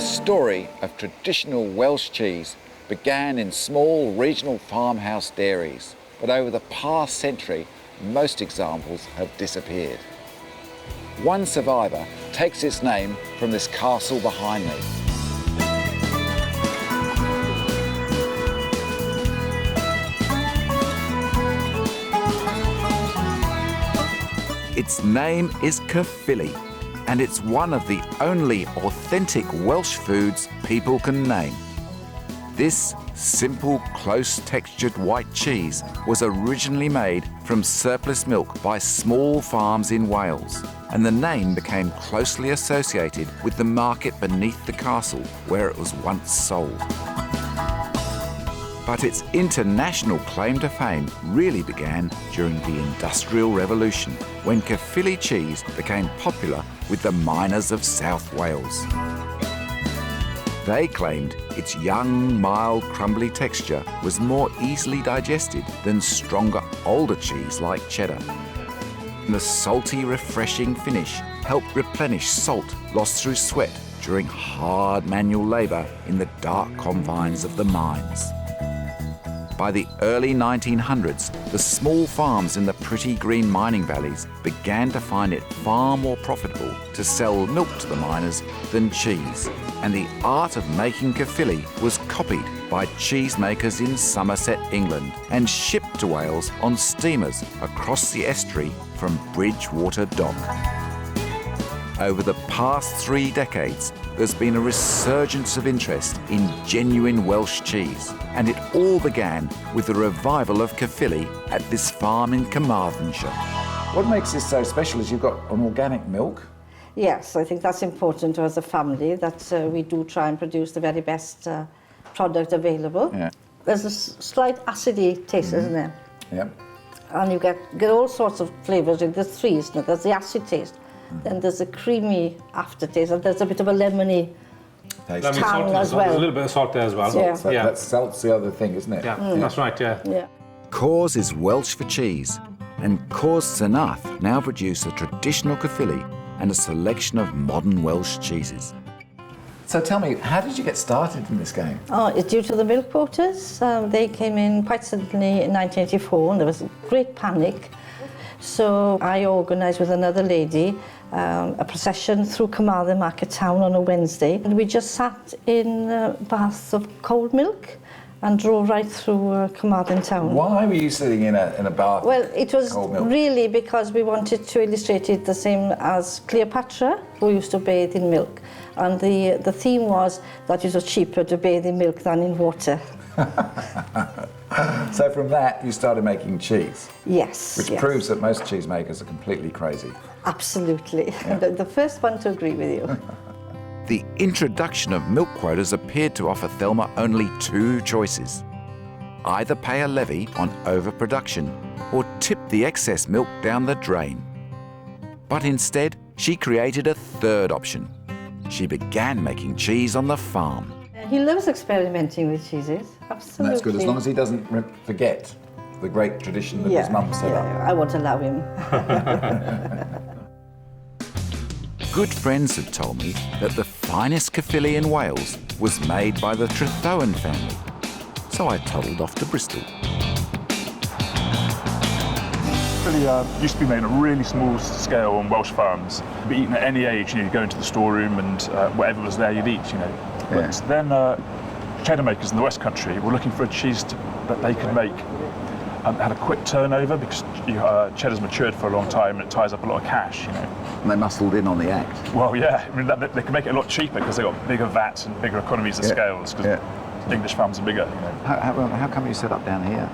story of traditional Welsh cheese began in small regional farmhouse dairies, but over the past century, most examples have disappeared. One survivor takes its name from this castle behind me. Its name is Caerphilly, and it's one of the only authentic Welsh foods people can name. This simple, close-textured white cheese was originally made from surplus milk by small farms in Wales, and the name became closely associated with the market beneath the castle where it was once sold. But its international claim to fame really began during the Industrial Revolution, when Caerphilly cheese became popular with the miners of South Wales. They claimed its young, mild, crumbly texture was more easily digested than stronger, older cheese like cheddar. And the salty, refreshing finish helped replenish salt lost through sweat during hard manual labour in the dark confines of the mines. By the early 1900s, the small farms in the pretty green mining valleys began to find it far more profitable to sell milk to the miners than cheese, and the art of making Caerphilly was copied by cheesemakers in Somerset, England, and shipped to Wales on steamers across the estuary from Bridgewater Dock. Over the past 3 decades, there's been a resurgence of interest in genuine Welsh cheese, and it all began with the revival of Caerphilly at this farm in Carmarthenshire. What makes this so special is you've got an organic milk. Yes, I think that's important as a family, that we do try and produce the very best product available. Yeah. There's a slight acidy taste, isn't there? Yeah. And you get all sorts of flavours. There's 3, isn't it? There's the acid taste, then there's a creamy aftertaste, and there's a bit of a lemony tang as well. There's a little bit of salt there as well. Yeah. That salt's the other thing, isn't it? Yeah, that's right, yeah. Caws is Welsh for cheese, and Caws Senath now produce a traditional Caerphilly and a selection of modern Welsh cheeses. So tell me, how did you get started in this game? Oh, it's due to the milk quotas. They came in quite suddenly in 1984, and there was a great panic. So I organised with another lady a procession through Carmarthen Market Town on a Wednesday, and we just sat in baths of cold milk and drove right through Carmarthen Town. Why were you sitting in a bath? Well, it was cold milk? really because we wanted to illustrate it the same as Cleopatra, who used to bathe in milk. And the theme was that it was cheaper to bathe in milk than in water. So from that, you started making cheese? Yes. Which proves that most cheesemakers are completely crazy. Absolutely. Yeah. The first one to agree with you. The introduction of milk quotas appeared to offer Thelma only 2 choices. Either pay a levy on overproduction or tip the excess milk down the drain. But instead, she created a 3rd option. She began making cheese on the farm. He loves experimenting with cheeses, absolutely. And that's good, as long as he doesn't forget the great tradition that his mum set up. I won't allow him. Good friends have told me that the finest Caerphilly in Wales was made by the Trethowan family. So I toddled off to Bristol. Caerphilly used to be made on a really small scale on Welsh farms. You'd be eaten at any age, you'd go into the storeroom and whatever was there you'd eat, But then cheddar makers in the West Country were looking for a cheese that they could make had a quick turnover, because cheddar's matured for a long time and it ties up a lot of cash, And they muscled in on the act. Well, yeah, I mean, they can make it a lot cheaper because they've got bigger vats and bigger economies of scales, because English farms are bigger. How come you set up down here?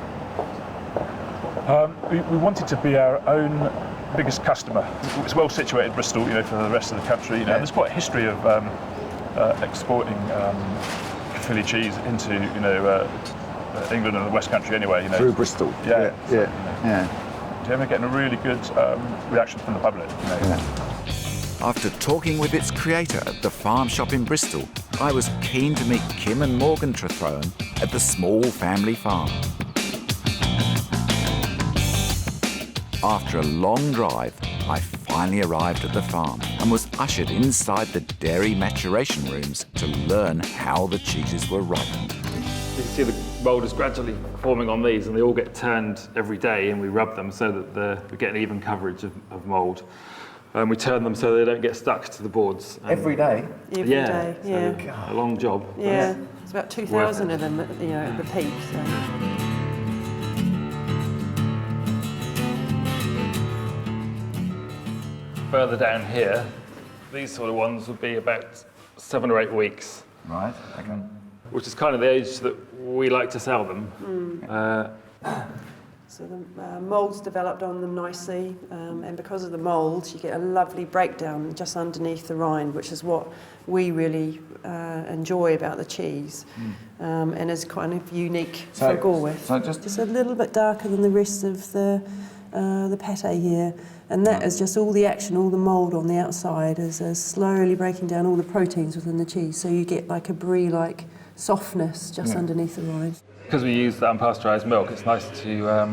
We wanted to be our own biggest customer. It's well situated, Bristol, for the rest of the country. And there's quite a history of exporting Caerphilly cheese into, England and the West Country anyway. Through Bristol. Yeah. We're getting a really good reaction from the public. After talking with its creator at the farm shop in Bristol, I was keen to meet Kim and Morgan Trethowan at the small family farm. After a long drive, I finally arrived at the farm and was ushered inside the dairy maturation rooms to learn how the cheeses were ripened. You can see the mould is gradually forming on these, and they all get turned every day, and we rub them so that we get an even coverage of mould. We turn them so they don't get stuck to the boards. Every day? Every day, yeah. So a long job. Yeah, it's about 2,000 of them, you know, at the peak. So. Further down here, these sort of ones would be about 7 or 8 weeks. Right, okay. Which is kind of the age that we like to sell them. So the moulds developed on them nicely, and because of the moulds, you get a lovely breakdown just underneath the rind, which is what we really enjoy about the cheese, and is kind of unique for Gorwydd. So just a little bit darker than the rest of the pate here, and that is just all the action, all the mould on the outside is slowly breaking down all the proteins within the cheese, so you get like a brie-like softness just underneath the rind. Because we use the unpasteurised milk, it's nice to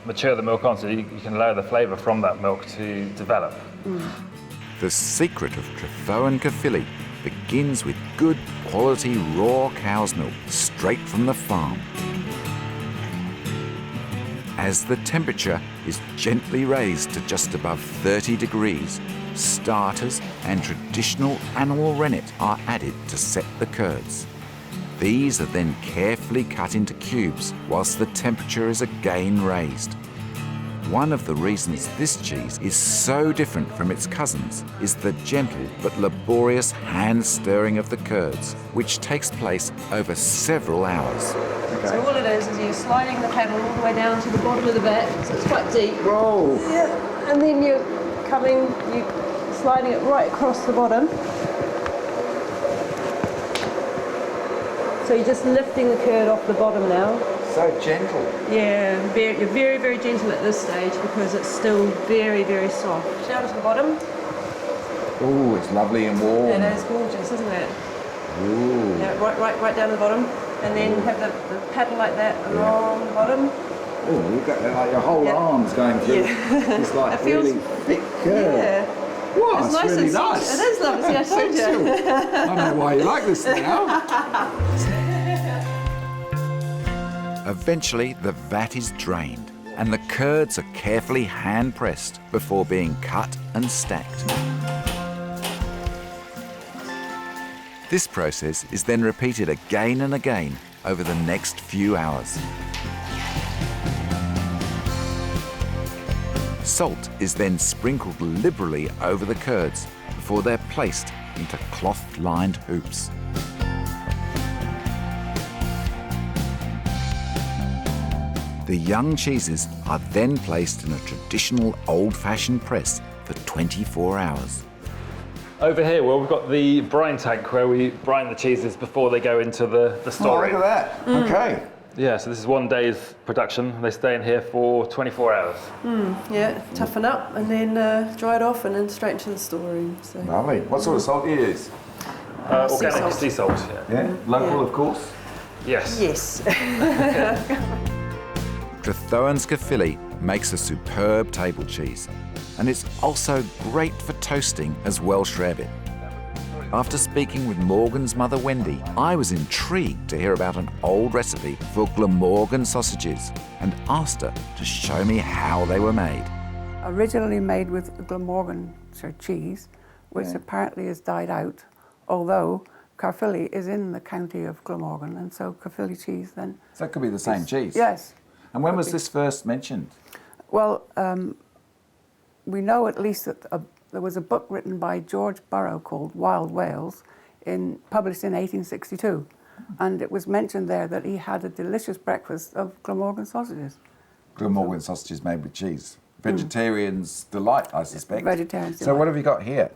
mature the milk on so you can allow the flavour from that milk to develop. The secret of Trethowyn and Caerphilly begins with good quality raw cow's milk straight from the farm. As the temperature is gently raised to just above 30 degrees, starters and traditional animal rennet are added to set the curds. These are then carefully cut into cubes whilst the temperature is again raised. One of the reasons this cheese is so different from its cousins is the gentle but laborious hand stirring of the curds, which takes place over several hours. So all it is you're sliding the paddle all the way down to the bottom of the vat, so it's quite deep. Whoa! Yeah, and then you're sliding it right across the bottom. So you're just lifting the curd off the bottom now. So gentle. Yeah, you're very, very gentle at this stage because it's still very, very soft. Down to the bottom. Oh, it's lovely and warm. It is gorgeous, isn't it? Ooh. Yeah, right down to the bottom. And then have the paddle like that along the bottom. Oh, you've got like your whole arms going through. Yeah. It's like It feels really thick curd. Yeah. Wow, It's it's really and nice. It is lovely, see, I told you. I don't know why you like this now. Eventually, the vat is drained and the curds are carefully hand-pressed before being cut and stacked. This process is then repeated again and again over the next few hours. Salt is then sprinkled liberally over the curds before they're placed into cloth-lined hoops. The young cheeses are then placed in a traditional old-fashioned press for 24 hours. Over here, well, we've got the brine tank where we brine the cheeses before they go into the storeroom. Oh, look at that. Okay. Yeah, so this is 1 day's production. They stay in here for 24 hours. Yeah, toughen up and then dry it off and then straight into the storeroom. So. Lovely. What sort of salt do you use? Organic sea salt. Yeah, local, of course. Yes. Yes. Trethowyn Caerphilly makes a superb table cheese, and it's also great for toasting as Welsh rarebit. After speaking with Morgan's mother Wendy, I was intrigued to hear about an old recipe for Glamorgan sausages and asked her to show me how they were made. Originally made with Glamorgan cheese, which apparently has died out, although Caerphilly is in the county of Glamorgan, and so Caerphilly cheese then... So that could be the same cheese? Yes. And when was this first mentioned? Well, we know at least that there was a book written by George Burrow called Wild Wales, published in 1862. And it was mentioned there that he had a delicious breakfast of Glamorgan sausages. Glamorgan sausages made with cheese. Vegetarians' delight, I suspect. Vegetarians' So delight. what have you got here?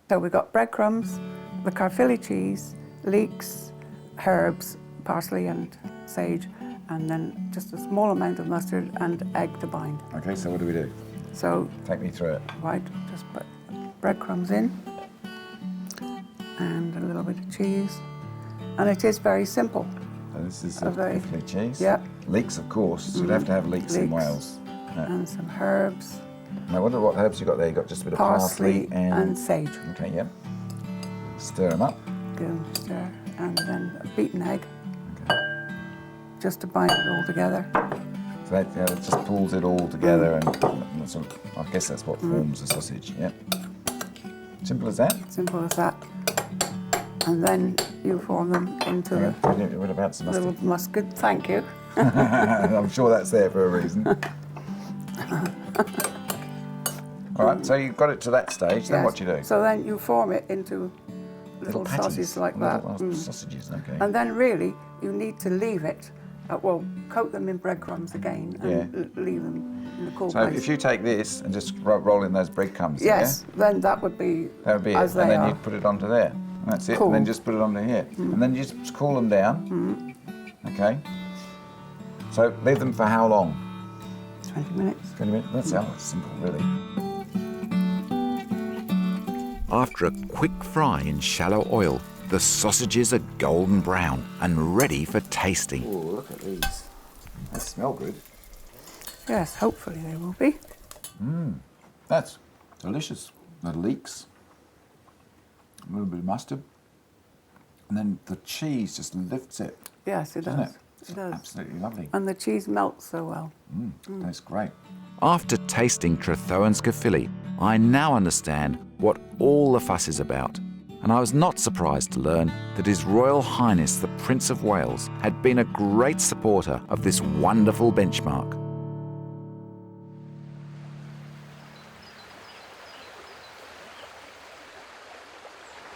So we've got breadcrumbs, the Caerphilly cheese, leeks, herbs, parsley and sage, and then just a small amount of mustard and egg to bind. Okay, so what do we do? So, Take me through it. right, just put breadcrumbs in and a little bit of cheese. And it is very simple. So this is A very- Caerphilly cheese. yeah. Leeks, of course. You'd have to have leeks in Leeks. Wales. Yeah. And some herbs. Now, what herbs you got there? You got just a bit of parsley and sage. Okay, yep. Stir them up. Go stir, and then a beaten egg, just to bind it all together. So that just pulls it all together, and sort of, I guess that's what forms a sausage. Yep. Simple as that. Simple as that. And then you form them into What about some little mustard? mustard. Thank you. I'm sure that's there for a reason. All right, so you've got it to that stage. Then what do you do? So then you form it into little patties, sausages like that. Sausages, okay. And then really you need to leave it. Coat them in breadcrumbs again and leave them in the cool So place. if you take this and just roll in those breadcrumbs, yes, then that would be that would be as it. they And then are. you'd put it onto there. And that's it. Cool. And then just put it onto here. And then you just cool them down. Okay. So leave them for how long? 20 minutes. 20 minutes. That's simple, really. After a quick fry in shallow oil, the sausages are golden brown and ready for tasting. Oh, look at these. They smell good. Yes, hopefully they will be. That's delicious. The leeks, a little bit of mustard, and then the cheese just lifts it. Yes, it Doesn't does. it? It does. Absolutely lovely. And the cheese melts so well. Tastes great. After tasting Trethowan's Caerphilly, I now understand what all the fuss is about. And I was not surprised to learn that His Royal Highness the Prince of Wales had been a great supporter of this wonderful benchmark.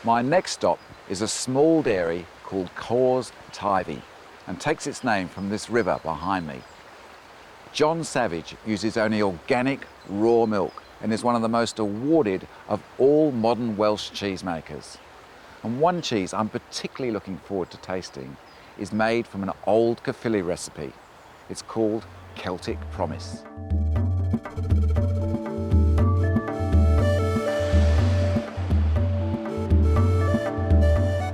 My next stop is a small dairy called Caws and takes its name from this river behind me. John Savage uses only organic raw milk and is one of the most awarded of all modern Welsh cheesemakers. And one cheese I'm particularly looking forward to tasting is made from an old Caerphilly recipe. It's called Celtic Promise.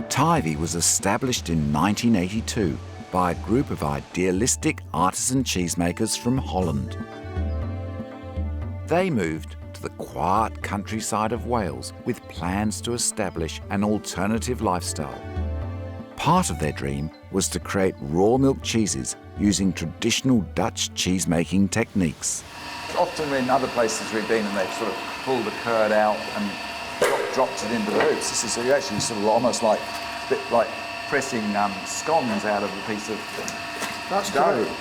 Tivy was established in 1982 by a group of idealistic artisan cheesemakers from Holland. They moved to the quiet countryside of Wales with plans to establish an alternative lifestyle. Part of their dream was to create raw milk cheeses using traditional Dutch cheese-making techniques. Often in other places we've been and they've sort of pulled the curd out and dropped it into the hoops. This is actually sort of almost like a bit like pressing scones out of a piece of That's dough. correct.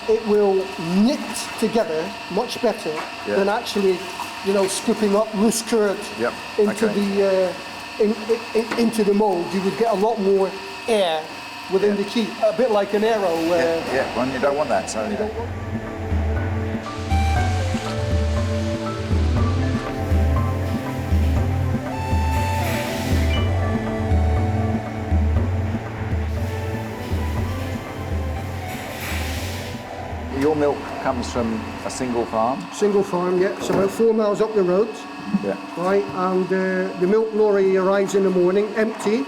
It will knit together much better than actually, scooping up loose curd into into the mould. You would get a lot more air within the key, a bit like an arrow. Well, you don't want that, so Your milk comes from a single farm? Single farm, yeah. It's about 4 miles up the road. Yeah. Right, and the milk lorry arrives in the morning, empty,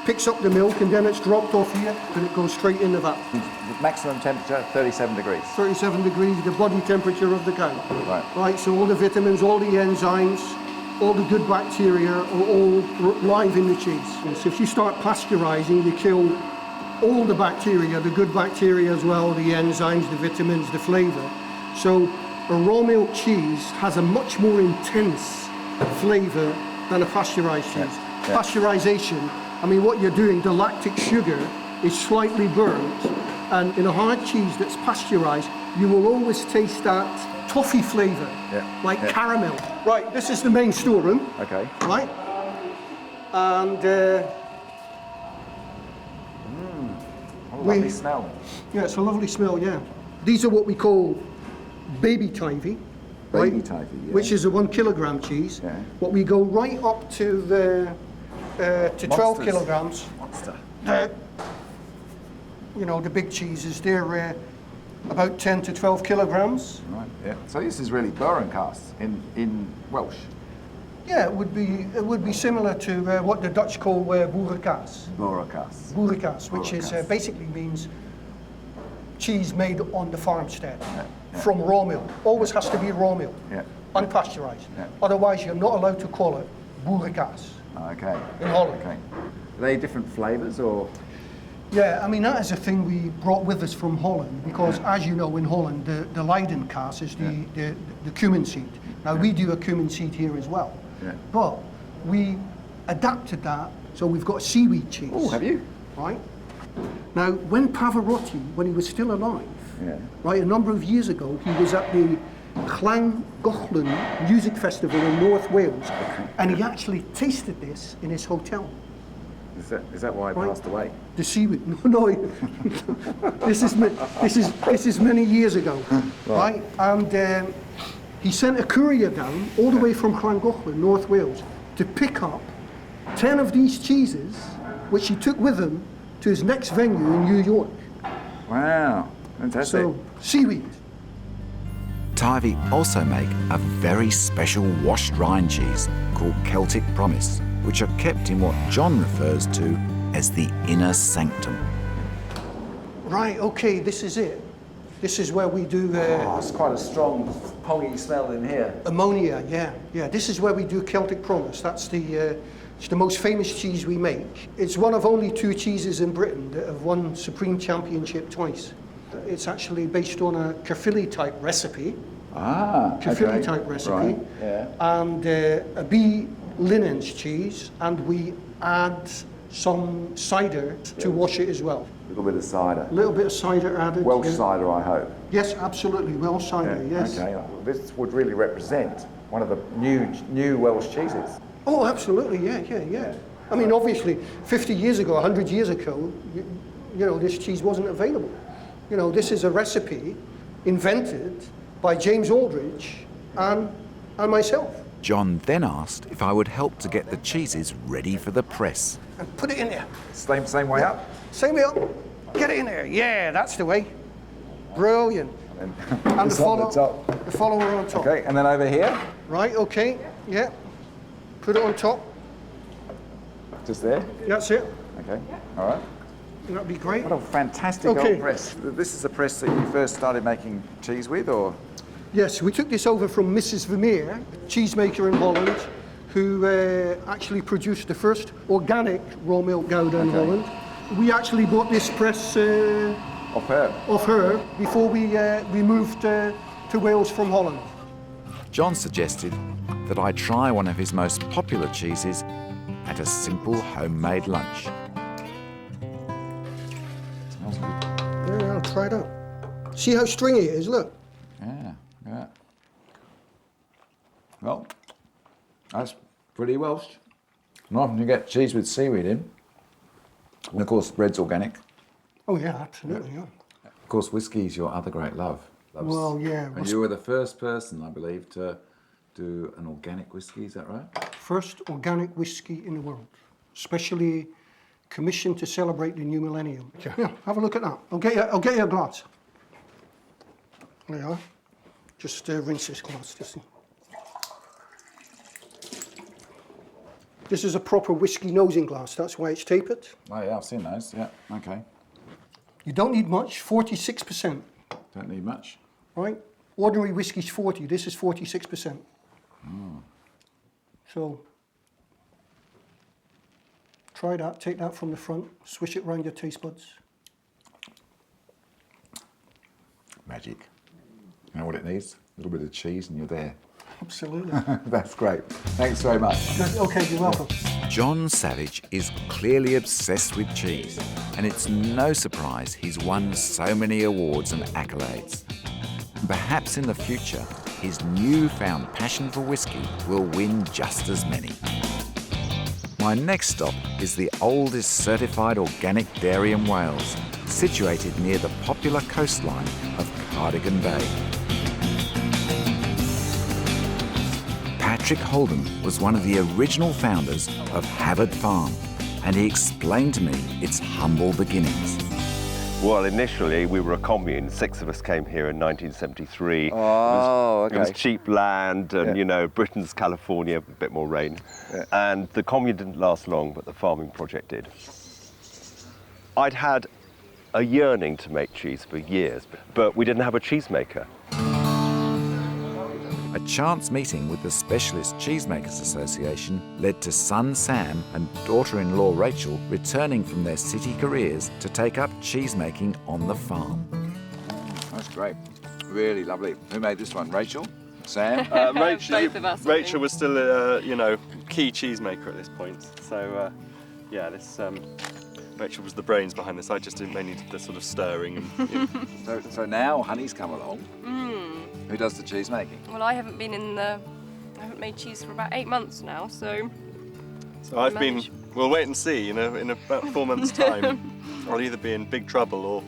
picks up the milk, and then it's dropped off here, and it goes straight in the vat. The maximum temperature, 37 degrees. 37 degrees, the body temperature of the cow. Right. Right, so all the vitamins, all the enzymes, all the good bacteria are all live in the cheese. And so if you start pasteurising, you kill all the bacteria, the good bacteria as well, the enzymes, the vitamins, the flavour. So a raw milk cheese has a much more intense flavour than a pasteurised cheese. Pasteurisation, I mean, what you're doing, the lactic sugar is slightly burnt, and in a hard cheese that's pasteurised, you will always taste that toffee flavour, like caramel. Right, this is the main storeroom. Okay. Right, and lovely smell. yeah, it's a lovely smell, yeah. These are what we call baby Tivy, right? Baby Tivy, yeah. Which is a 1 kilogram cheese. Yeah. But we go right up to the to 12 Monsters. kilograms. Monster. The big cheeses, they're about 10 to 12 kilograms. Right, yeah. So this is really Boerencast in Welsh. Yeah, it would be similar to what the Dutch call boerenkaas. Boerencast. Boerenkaas, which is basically means cheese made on the farmstead from raw milk. Always has to be raw milk. Yeah. unpasteurised. Yeah. Otherwise, you're not allowed to call it boerenkaas Okay. in Holland. Okay. Are they different flavours or? Yeah, I mean, that is a thing we brought with us from Holland because, as you know, in Holland, the Leiden kaas is the cumin seed. Now, we do a cumin seed here as well, but we adapted that, so we've got seaweed cheese. Oh, have you? Right? Now, when Pavarotti, when he was still alive, right, a number of years ago, he was at the Llangollen Music Festival in North Wales, and he actually tasted this in his hotel. Is that why he passed away? The seaweed? No, this is many years ago, right? And he sent a courier down all the way from Llangollen, North Wales, to pick up 10 of these cheeses, which he took with him to his next venue in New York. Wow, fantastic. So, seaweed. Tivy also make a very special washed rind cheese called Celtic Promise, which are kept in what John refers to as the inner sanctum. Right, okay, this is it. This is where we do It's quite a strong, pongy smell in here. ammonia, yeah. This is where we do Celtic Promise. That's it's the most famous cheese we make. It's one of only 2 cheeses in Britain that have won Supreme Championship twice. It's actually based on a Caerphilly type recipe. Caerphilly type recipe. Right. Yeah. And a bee linens cheese, and we add some cider to wash it as well. A little bit of cider. A little bit of cider added. Welsh cider, I hope. Yes, absolutely, Welsh cider, yes. Okay, this would really represent one of the new Welsh cheeses. Oh, absolutely, yeah. I mean, obviously, 50 years ago, 100 years ago, you know, this cheese wasn't available. You know, this is a recipe invented by James Aldridge and myself. John then asked if I would help to get the cheeses ready for the press. And put it in there. Same way up? Same way up. Get it in there. Yeah, that's the way. Brilliant. And the follower on top. Okay, and then over here? Right, okay, yeah. Put it on top. Just there? That's it. Okay, all right. That'd be great. What a fantastic old press. This is a press that you first started making cheese with, or? Yes, we took this over from Mrs. Vermeer, a cheesemaker in Holland, who actually produced the first organic raw milk gouda in Holland. We actually bought this press off her before we moved to Wales from Holland. John suggested that I try one of his most popular cheeses at a simple homemade lunch. Smells good. Yeah, I'll try it out. See how stringy it is, look. Yeah. Well, that's pretty Welsh. Not often you get cheese with seaweed in. And of course, bread's organic. Oh yeah, absolutely, yeah. Of course, whiskey's your other great love. Well, yeah. And you were the first person, I believe, to do an organic whiskey, is that right? First organic whiskey in the world, especially commissioned to celebrate the new millennium. Yeah, have a look at that. I'll get you a glass. There you are. Just rinse this glass. This is a proper whiskey nosing glass. That's why it's tapered. Oh yeah, I've seen those. Yeah. Okay. You don't need much. 46%. Don't need much. Right. Ordinary whiskey's 40. This is 46%. So try that. Take that from the front. Swish it around your taste buds. Magic. You know what it needs? A little bit of cheese and you're there. Absolutely. That's great. Thanks very much. Okay, you're welcome. John Savage is clearly obsessed with cheese, and it's no surprise he's won so many awards and accolades. Perhaps in the future, his newfound passion for whiskey will win just as many. My next stop is the oldest certified organic dairy in Wales, situated near the popular coastline of Cardigan Bay. Patrick Holden was one of the original founders of Havard Farm, and he explained to me its humble beginnings. Well, initially we were a commune. 6 of us came here in 1973. Oh, It was cheap land and, you know, Britain's California, a bit more rain. Yeah. And the commune didn't last long, but the farming project did. I'd had a yearning to make cheese for years, but we didn't have a cheesemaker. A chance meeting with the Specialist Cheesemakers Association led to son Sam and daughter-in-law Rachel returning from their city careers to take up cheesemaking on the farm. That's great. Really lovely. Who made this one? Rachel? Sam? Both of us, Rachel was still a key cheesemaker at this point. So yeah, this Rachel was the brains behind this. I just did mainly the sort of stirring. And, so now Honey's come along. Who does the cheese making? Well, I haven't made cheese for about 8 months now, so I've been. We'll wait and see. In about 4 months' time, I'll either be in big trouble or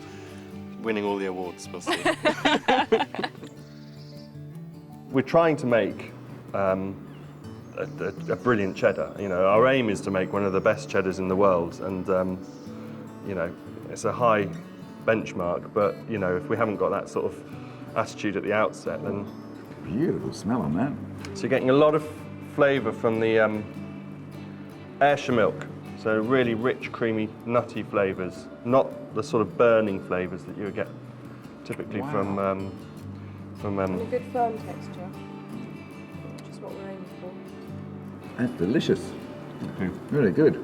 winning all the awards. We'll see. We're trying to make a brilliant cheddar. Our aim is to make one of the best cheddars in the world, and it's a high benchmark. But if we haven't got that sort of attitude at the outset, then beautiful smell on that. So you're getting a lot of flavour from the Ayrshire milk. So really rich, creamy, nutty flavours, not the sort of burning flavours that you would get typically from. And a good firm texture, which is what we're aiming for. That's delicious. Really good.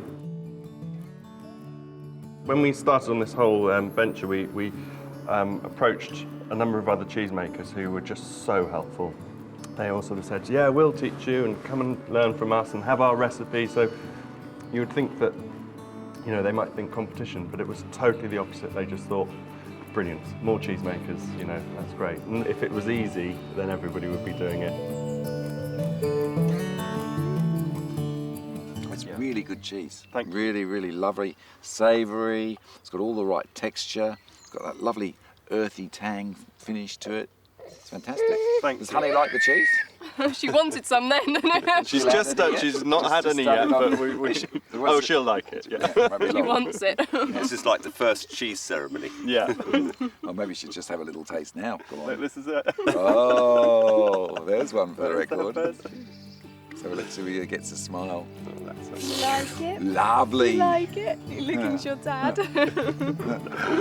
When we started on this whole venture, we approached a number of other cheesemakers who were just so helpful. They all sort of said, yeah, we'll teach you and come and learn from us and have our recipe. So you would think that, they might think competition, but it was totally the opposite. They just thought, brilliant, more cheesemakers, that's great. And if it was easy, then everybody would be doing it. It's really good cheese. Thank you. Really, really lovely, savoury. It's got all the right texture. It's got that lovely earthy tang finish to it. It's fantastic. Thanks. Does Honey like the cheese? she wanted some then. She's not had any yet, but she'll like it. Yeah. She wants it. This is like the first cheese ceremony. Yeah. Or maybe she'll just have a little taste now. Come on. This is it. Oh, there's one for the record. So let's see who gets a smile. You like it? Lovely. You like it? You're looking at your dad.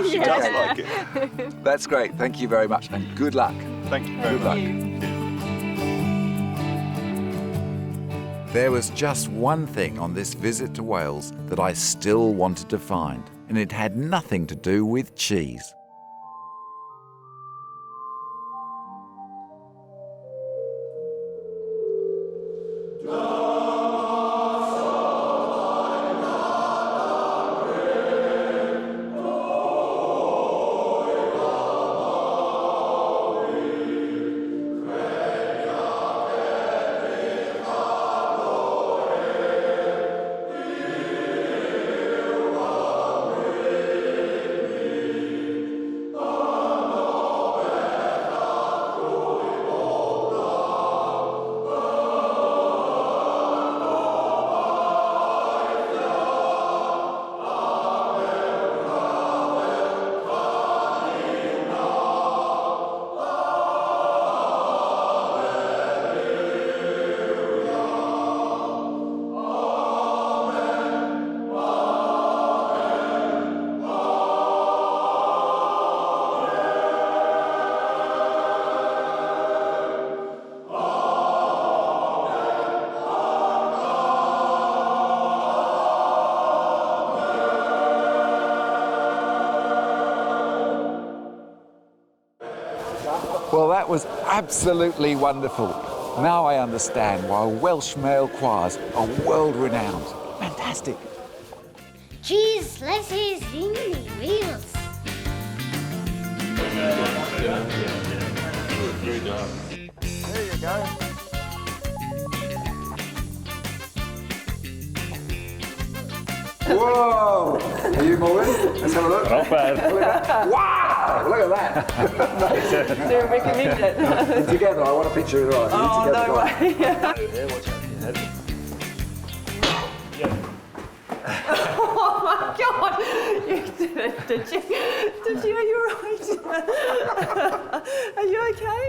She does like it. That's great. Thank you very much, and good luck. Thank you very much. There was just one thing on this visit to Wales that I still wanted to find, and it had nothing to do with cheese. Well, that was absolutely wonderful. Now I understand why Welsh male choirs are world-renowned. Fantastic. Cheese slices in the wheels. There you go. Whoa! Are you moving? Let's have a look. Not bad. Look at that. Wow! Look at that. So we can meet it. Together, I want a picture of it. Oh, together, no way. Oh my God! You did it, did you? Did you? Are you all right? Are you okay?